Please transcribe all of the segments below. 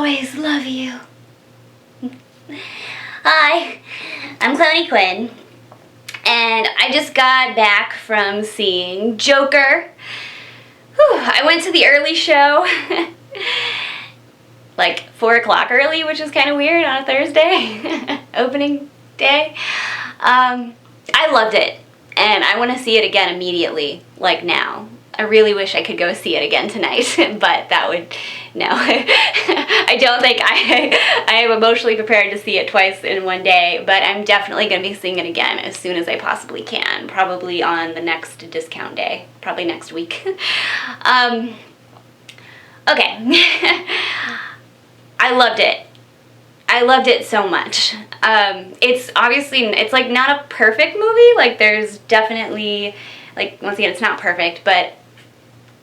always love you. Hi, I'm Clowny Quin, and I just got back from seeing Joker. Whew, I went to the early show, like 4 o'clock early, which is kind of weird on a Thursday, opening day. I loved it, and I want to see it again immediately, like now. I really wish I could go see it again tonight, but that would, no. I don't think I am emotionally prepared to see it twice in one day, but I'm definitely going to be seeing it again as soon as I possibly can, probably on the next discount day, probably next week. Okay. I loved it. I loved it so much. It's obviously, it's like not a perfect movie, like there's definitely, like, once again, it's not perfect, but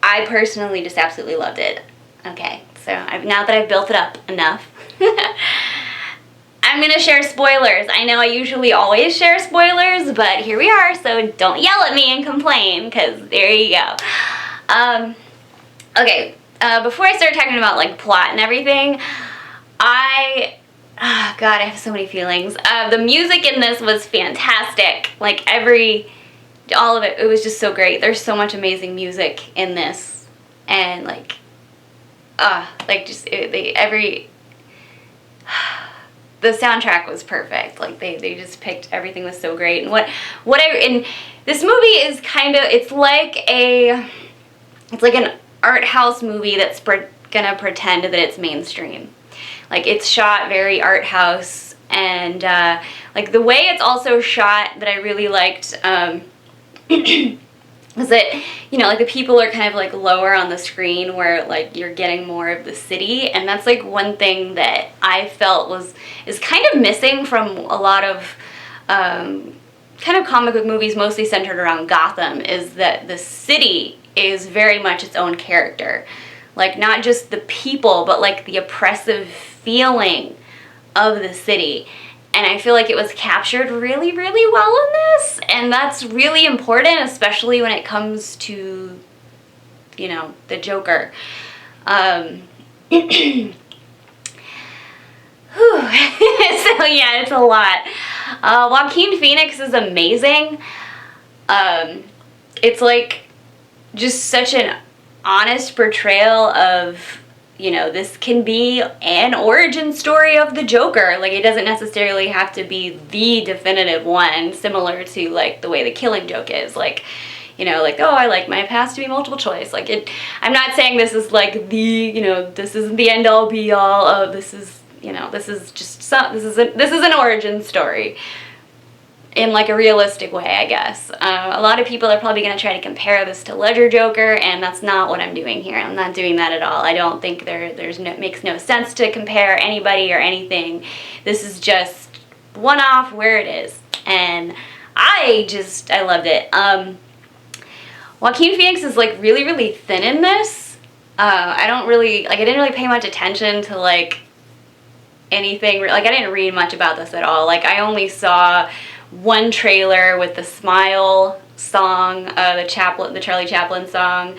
I personally just absolutely loved it. Okay, so now that I've built it up enough, I'm gonna share spoilers. I know I usually always share spoilers, but here we are, so don't yell at me and complain, because there you go. Okay, before I start talking about, like, plot and everything, oh God, I have so many feelings. The music in this was fantastic. Like, all of it, it was just so great. There's so much amazing music in this, and like just the soundtrack was perfect. Like they just picked, everything was so great. And and this movie is kind of, it's like an art house movie that's gonna pretend that it's mainstream. Like, it's shot very art house, and like the way it's also shot that I really liked is that, you know, like the people are kind of like lower on the screen where like you're getting more of the city, and that's like one thing that I felt is kind of missing from a lot of kind of comic book movies mostly centered around Gotham, is that the city is very much its own character. Like, not just the people, but like the oppressive feeling of the city. And I feel like it was captured really, really well in this, and that's really important, especially when it comes to, you know, the Joker. So yeah, it's a lot. Joaquin Phoenix is amazing. It's like just such an honest portrayal of, you know, this can be an origin story of the Joker. Like, it doesn't necessarily have to be the definitive one, similar to, like, the way the Killing Joke is. Like, you know, like, oh, I like my past to be multiple choice. Like, I'm not saying this is, like, you know, this isn't the end-all, be-all of, this is, you know, this is just this is an origin story in, like, a realistic way, I guess. A lot of people are probably going to try to compare this to Ledger Joker, and that's not what I'm doing here. I'm not doing that at all. I don't think it makes no sense to compare anybody or anything. This is just one-off where it is, and I loved it. Joaquin Phoenix is, like, really, really thin in this. I didn't really pay much attention to, like, anything. Like, I didn't read much about this at all. Like, I only saw one trailer with the Smile song, the Charlie Chaplin song,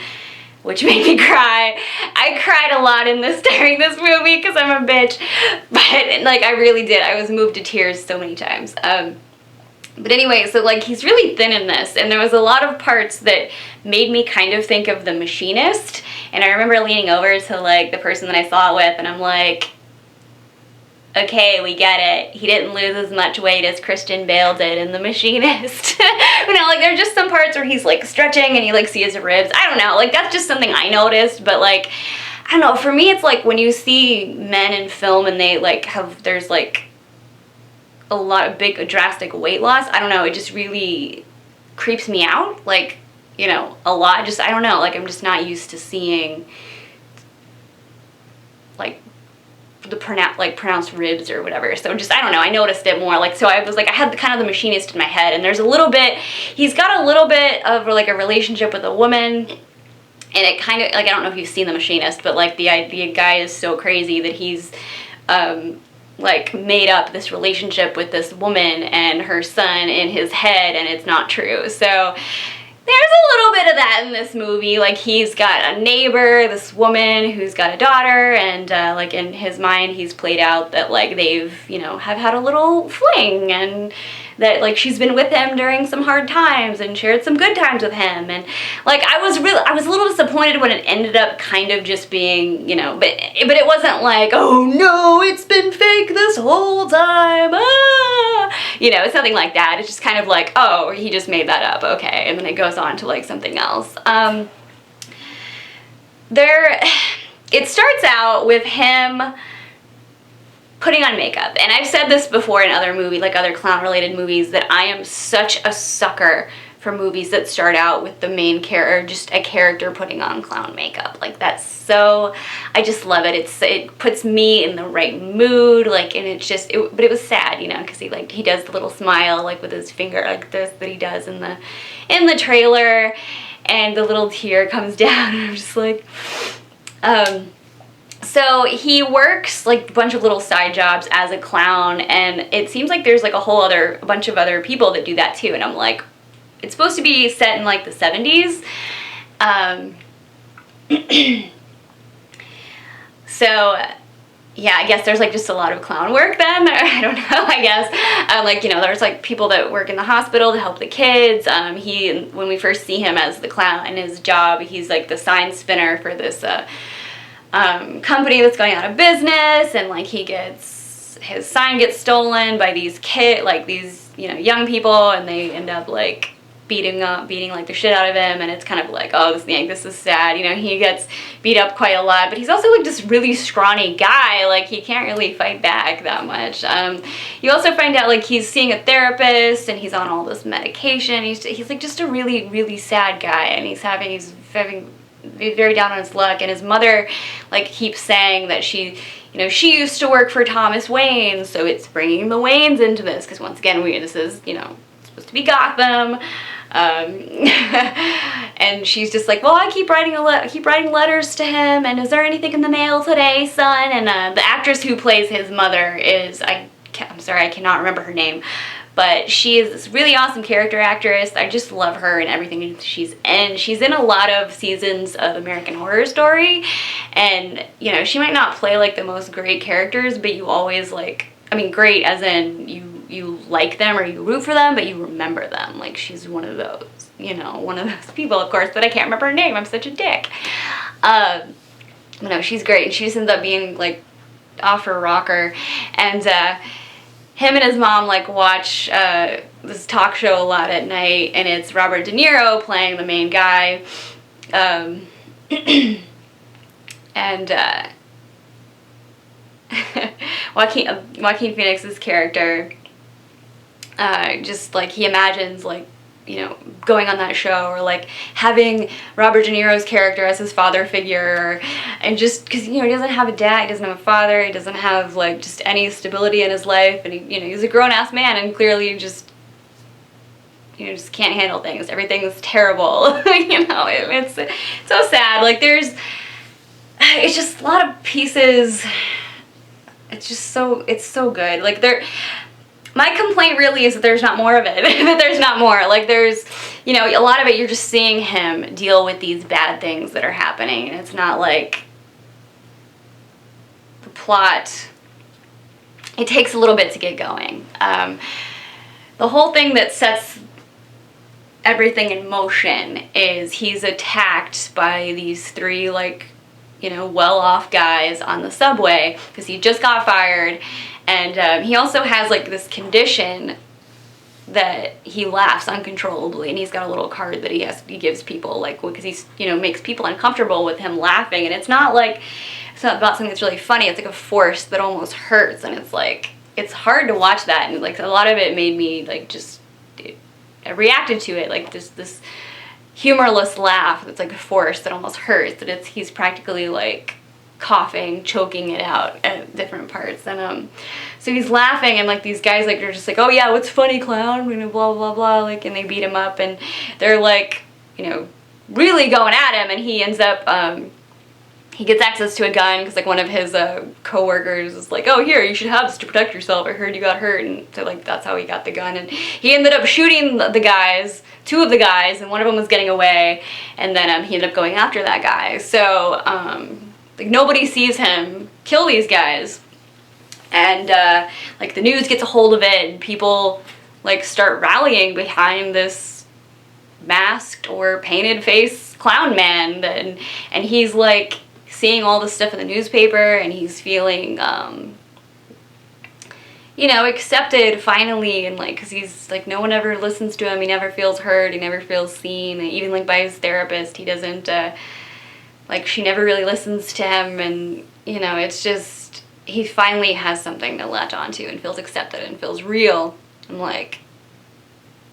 which made me cry. I cried a lot during this movie because I'm a bitch, but like I really did. I was moved to tears so many times. But anyway, so like he's really thin in this, and there was a lot of parts that made me kind of think of The Machinist, and I remember leaning over to like the person that I saw it with, and I'm like, okay, we get it. He didn't lose as much weight as Christian Bale did in The Machinist. You know, like, there's just some parts where he's, like, stretching and you, like, see his ribs. I don't know. Like, that's just something I noticed. But, like, I don't know. For me, it's, like, when you see men in film and they, like, there's, like, a lot of big, drastic weight loss. I don't know. It just really creeps me out. Like, you know, a lot. Just, I don't know. Like, I'm just not used to seeing, like, the pronounced ribs or whatever. So just, I don't know, I noticed it more. Like, so I was like, I had kind of The Machinist in my head, and there's he's got a little bit of like a relationship with a woman, and it kind of, like, I don't know if you've seen The Machinist, but like the guy is so crazy that he's like made up this relationship with this woman and her son in his head, and it's not true. So there's a little bit of that in this movie. Like, he's got a neighbor, this woman who's got a daughter, and like in his mind he's played out that like they've, you know, have had a little fling, and that like she's been with him during some hard times and shared some good times with him. And like I was a little disappointed when it ended up kind of just being, you know, but it wasn't like, oh no, it's been fake this whole time, you know, it's nothing like that. It's just kind of like, oh, he just made that up, okay, and then it goes on to like something else. It starts out with him putting on makeup, and I've said this before in other movies, like other clown related movies, that I am such a sucker for movies that start out with the main character, just a character putting on clown makeup. Like, that's so, I just love it. It puts me in the right mood, like, and it's just, but it was sad, you know, because he does the little smile, like with his finger, like this, that he does in the trailer, and the little tear comes down, and I'm just like, so he works like a bunch of little side jobs as a clown, and it seems like there's like a bunch of other people that do that too, and I'm like, it's supposed to be set in like the 70s. So yeah, I guess there's like just a lot of clown work then. I don't know, I guess. Like, you know, there's like people that work in the hospital to help the kids. When we first see him as the clown in his job, he's like the sign spinner for this company that's going out of business, and like his sign gets stolen by these you know, young people, and they end up like beating like the shit out of him, and it's kind of like, oh, this is sad, you know. He gets beat up quite a lot, but he's also like this really scrawny guy, like he can't really fight back that much. You also find out like he's seeing a therapist, and he's on all this medication. He's like just a really, really sad guy, and he's having very down on his luck, and his mother like keeps saying that she used to work for Thomas Wayne, so it's bringing the Waynes into this, because once again this is, you know, supposed to be Gotham. And she's just like, well, I keep writing letters to him, and is there anything in the mail today, son? And the actress who plays his mother is, I'm sorry, I cannot remember her name, but she is this really awesome character actress. I just love her and everything she's in. She's in a lot of seasons of American Horror Story, and you know, she might not play like the most great characters, but you always like, I mean, great as in you like them or you root for them, but you remember them. Like, she's one of those, you know, one of those people, of course, but I can't remember her name. I'm such a dick. No, she's great, and she just ends up being like off her rocker, and him and his mom like watch this talk show a lot at night, and it's Robert De Niro playing the main guy, and Joaquin Phoenix's character, just like he imagines like, you know, going on that show, or like having Robert De Niro's character as his father figure, and just because, you know, he doesn't have a dad, he doesn't have a father, he doesn't have like just any stability in his life, and he, you know, he's a grown-ass man, and clearly just, you know, just can't handle things. Everything's terrible. You know, it's so sad. Like, it's just a lot of pieces. It's so good. Like, my complaint really is that there's not more of it. That there's not more. Like, there's, you know, a lot of it you're just seeing him deal with these bad things that are happening, and it's not like the plot, it takes a little bit to get going. The whole thing that sets everything in motion is he's attacked by these three, like, you know, well-off guys on the subway because he just got fired, and he also has like this condition that he laughs uncontrollably, and he's got a little card that he gives people, like, because he's, you know, makes people uncomfortable with him laughing, and it's not about something that's really funny. It's like a force that almost hurts, and it's like, it's hard to watch that, and like a lot of it made me like I reacted to it like this humorless laugh that's like a force that almost hurts, that he's practically like coughing, choking it out at different parts, and so he's laughing, and like these guys like are just like, oh yeah, what's funny, clown, you know, blah blah blah, like, and they beat him up, and they're like, you know, really going at him, and he ends up he gets access to a gun because like one of his co-workers is like, oh, here, you should have this to protect yourself, I heard you got hurt, and so like that's how he got the gun. And he ended up shooting the guys, 2 of the guys, and one of them was getting away, and then he ended up going after that guy. So like nobody sees him kill these guys, and like the news gets a hold of it, and people like start rallying behind this masked or painted face clown man, and he's like seeing all this stuff in the newspaper, and he's feeling you know, accepted finally, and like because he's like, no one ever listens to him, he never feels heard, he never feels seen, and even like by his therapist, he doesn't like, she never really listens to him, and you know, it's just, he finally has something to latch onto and feels accepted and feels real. I'm like,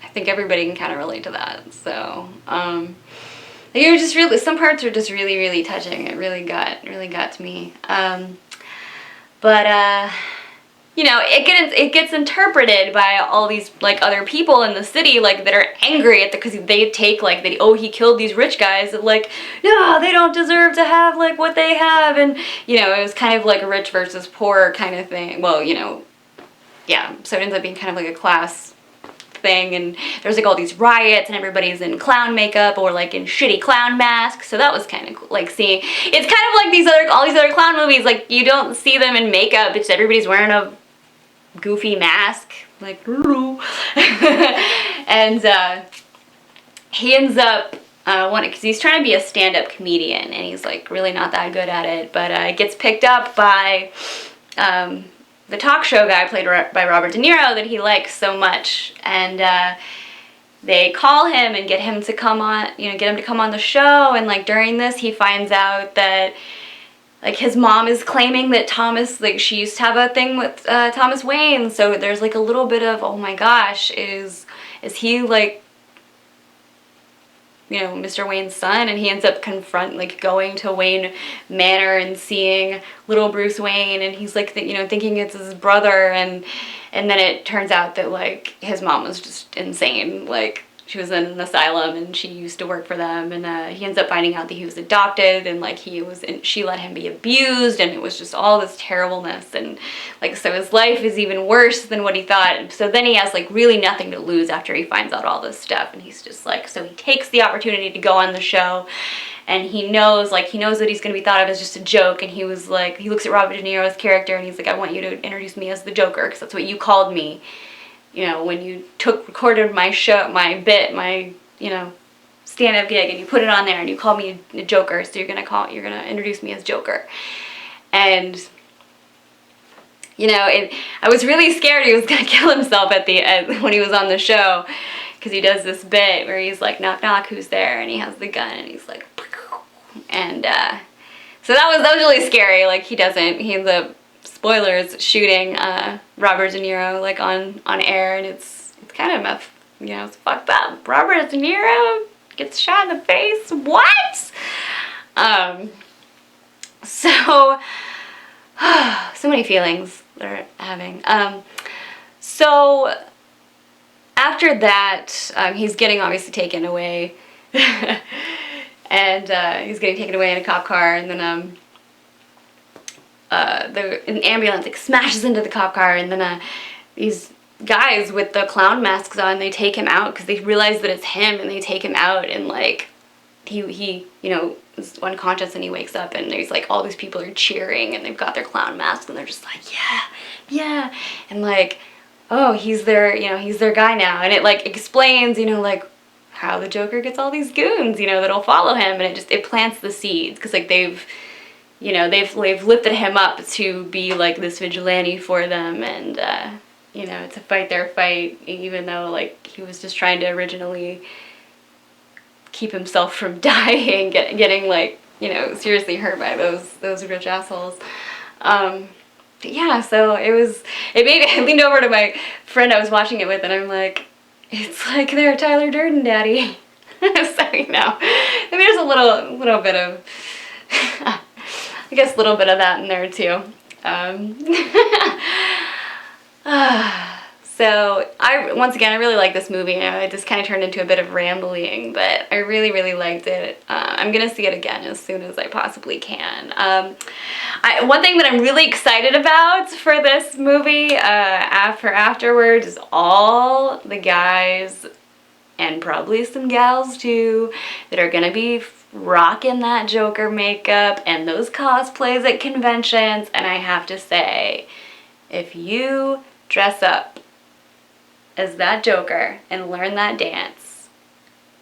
I think everybody can kind of relate to that. So you're just really, some parts are just really, really touching. It really got to me. But you know, it gets interpreted by all these like other people in the city, like that are angry at because they take like that, oh, he killed these rich guys, that like, no, they don't deserve to have like what they have, and you know, it was kind of like a rich versus poor kind of thing. Well, you know, yeah, so it ends up being kind of like a class thing, and there's like all these riots, and everybody's in clown makeup or like in shitty clown masks. So that was kind of cool, like seeing. It's kind of like all these other clown movies. Like you don't see them in makeup. It's everybody's wearing a goofy mask, like, and he ends up because he's trying to be a stand-up comedian, and he's like really not that good at it, but gets picked up by the talk show guy played by Robert De Niro that he likes so much, and they call him and get him to come on, you know, get him to come on the show. And like during this, he finds out that like his mom is claiming that Thomas, like she used to have a thing with Thomas Wayne. So there's like a little bit of, oh my gosh, is he like, you know, Mr. Wayne's son? And he ends up going to Wayne Manor and seeing little Bruce Wayne, and he's like, you know, thinking it's his brother, and then it turns out that like his mom was just insane, like she was in an asylum and she used to work for them, and he ends up finding out that he was adopted, and like she let him be abused, and it was just all this terribleness, and like so his life is even worse than what he thought. So then he has like really nothing to lose after he finds out all this stuff, and he's just like, so he takes the opportunity to go on the show, and he knows that he's going to be thought of as just a joke, and he was like, he looks at Robert De Niro's character and he's like, I want you to introduce me as the Joker, because that's what you called me, you know, when you recorded my show, my bit, my, you know, stand-up gig, and you put it on there and you called me a Joker, so you're gonna introduce me as Joker. And you know, I was really scared he was gonna kill himself at the end when he was on the show, because he does this bit where he's like, knock knock, who's there, and he has the gun and he's like, and so that was really scary. Like he ends up, spoilers, shooting Robert De Niro like on air, and it's kind of you know, it's fucked up. Robert De Niro gets shot in the face. What? So many feelings they're having. So after that, he's getting obviously taken away, and he's getting taken away in a cop car, and then an ambulance like smashes into the cop car, and then these guys with the clown masks on, they take him out because they realize that it's him, and they take him out, and like he you know, is unconscious, and he wakes up, and there's like all these people are cheering, and they've got their clown masks, and they're just like, yeah, and like, oh, he's their guy now. And it like explains, you know, like how the Joker gets all these goons, you know, that'll follow him, and it plants the seeds, because like they've lifted him up to be like this vigilante for them, and you know, to fight their fight, even though like he was just trying to originally keep himself from dying, getting like, you know, seriously hurt by those rich assholes. But yeah, so I leaned over to my friend I was watching it with, and I'm like, it's like they're Tyler Durden daddy. So, you know, and there's a little bit of I guess a little bit of that in there too. So So once again, I really like this movie. It just kind of turned into a bit of rambling, but I really, really liked it. I'm going to see it again as soon as I possibly can. One thing that I'm really excited about for this movie, afterwards, is all the guys and probably some gals too that are going to be rocking that Joker makeup and those cosplays at conventions. And I have to say, if you dress up as that Joker and learn that dance,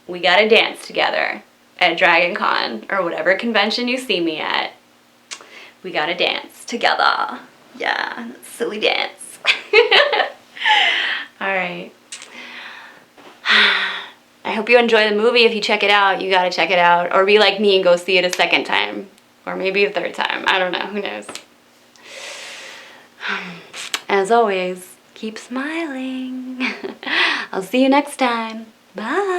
we gotta dance together at Dragon Con or whatever convention you see me at. We gotta dance together. Yeah, silly dance. Alright. I hope you enjoy the movie. If you check it out, you gotta check it out. Or be like me and go see it a second time. Or maybe a third time. I don't know. Who knows? As always, keep smiling. I'll see you next time. Bye.